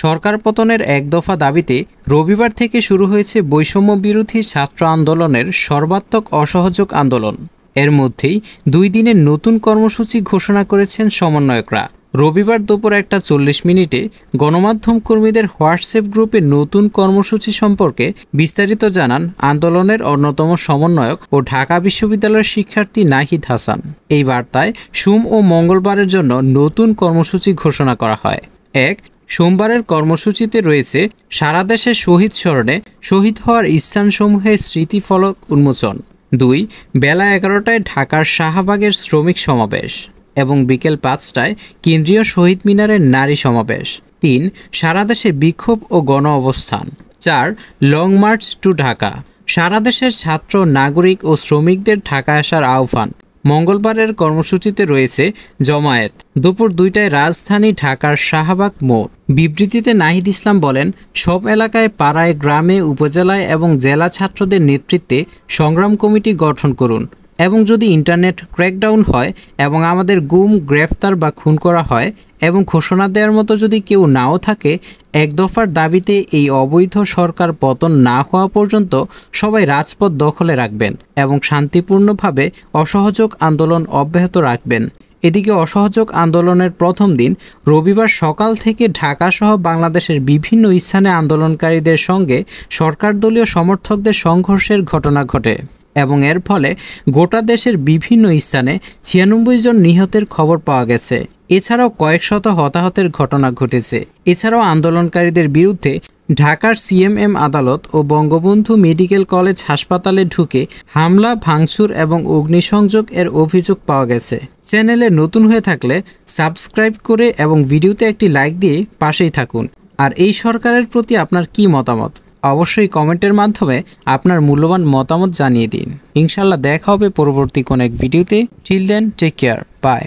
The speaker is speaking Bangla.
সরকার পতনের এক দফা দাবিতে রবিবার থেকে শুরু হয়েছে বৈষম্য বিরোধী ছাত্র আন্দোলনের সর্বাত্মক অসহযোগ আন্দোলন। এর মধ্যেই 2 দিনের নতুন কর্মসূচি ঘোষণা করেছেন সমন্বয়করা। রবিবার দুপুর 1:40 গণমাধ্যম কর্মীদের হোয়াটসঅ্যাপ গ্রুপে নতুন কর্মসূচি সম্পর্কে বিস্তারিত জানান আন্দোলনের অন্যতম সমন্বয়ক ও ঢাকা বিশ্ববিদ্যালয়ের শিক্ষার্থী নাহিদ হাসান। এই বার্তায় সোম ও মঙ্গলবারের জন্য নতুন কর্মসূচি ঘোষণা করা হয়। 1. সোমবারের কর্মসূচিতে রয়েছে সারা দেশে শহীদ স্মরণে শহীদ হওয়ার স্থানসমূহের স্মৃতিফলক উন্মোচন। 2. বেলা 11টায় ঢাকার শাহবাগের শ্রমিক সমাবেশ এবং বিকেল 5টায় কেন্দ্রীয় শহীদ মিনারের নারী সমাবেশ। 3. সারা দেশে বিক্ষোভ ও গণ অবস্থান। 4. লং মার্চ টু ঢাকা, সারা দেশের ছাত্র, নাগরিক ও শ্রমিকদের ঢাকা আসার আহ্বান। মঙ্গলবারের কর্মসূচিতে রয়েছে জমায়েত। দুপুর 2টায় রাজধানী ঢাকার শাহবাগ মোড়। বিবৃতিতে নাহিদ ইসলাম বলেন, সব এলাকায়, পাড়ায়, গ্রামে, উপজেলায় এবং জেলা ছাত্রদের নেতৃত্বে সংগ্রাম কমিটি গঠন করুন এবং যদি ইন্টারনেট ক্র্যাকডাউন হয় এবং আমাদের গুম, গ্রেফতার বা খুন করা হয় এবং ঘোষণা দেওয়ার মতো যদি কেউ নাও থাকে, এক দফার দাবিতে এই অবৈধ সরকার পতন না হওয়া পর্যন্ত সবাই রাজপথ দখলে রাখবেন এবং শান্তিপূর্ণভাবে অসহযোগ আন্দোলন অব্যাহত রাখবেন। এদিকে অসহযোগ আন্দোলনের প্রথম দিন রবিবার সকাল থেকে ঢাকাসহ বাংলাদেশের বিভিন্ন স্থানে আন্দোলনকারীদের সঙ্গে সরকারদলীয় সমর্থকদের সংঘর্ষের ঘটনা ঘটে এবং এর ফলে গোটা দেশের বিভিন্ন স্থানে 96 জন নিহতের খবর পাওয়া গেছে। এছাড়াও কয়েক শত হতাহতের ঘটনা ঘটেছে। এছাড়াও আন্দোলনকারীদের বিরুদ্ধে ঢাকার সিএমএম আদালত ও বঙ্গবন্ধু মেডিকেল কলেজ হাসপাতালে ঢুকে হামলা, ভাঙচুর এবং অগ্নিসংযোগ এর অভিযোগ পাওয়া গেছে। চ্যানেলে নতুন হয়ে থাকলে সাবস্ক্রাইব করে এবং ভিডিওতে একটি লাইক দিয়ে পাশেই থাকুন। আর এই সরকারের প্রতি আপনার কি মতামত অবশ্যই কমেন্টের মাধ্যমে আপনার মূল্যবান মতামত জানিয়ে দিন। ইনশাআল্লাহ দেখা হবে পরবর্তী কোনো এক ভিডিওতে। Till then, take care, by.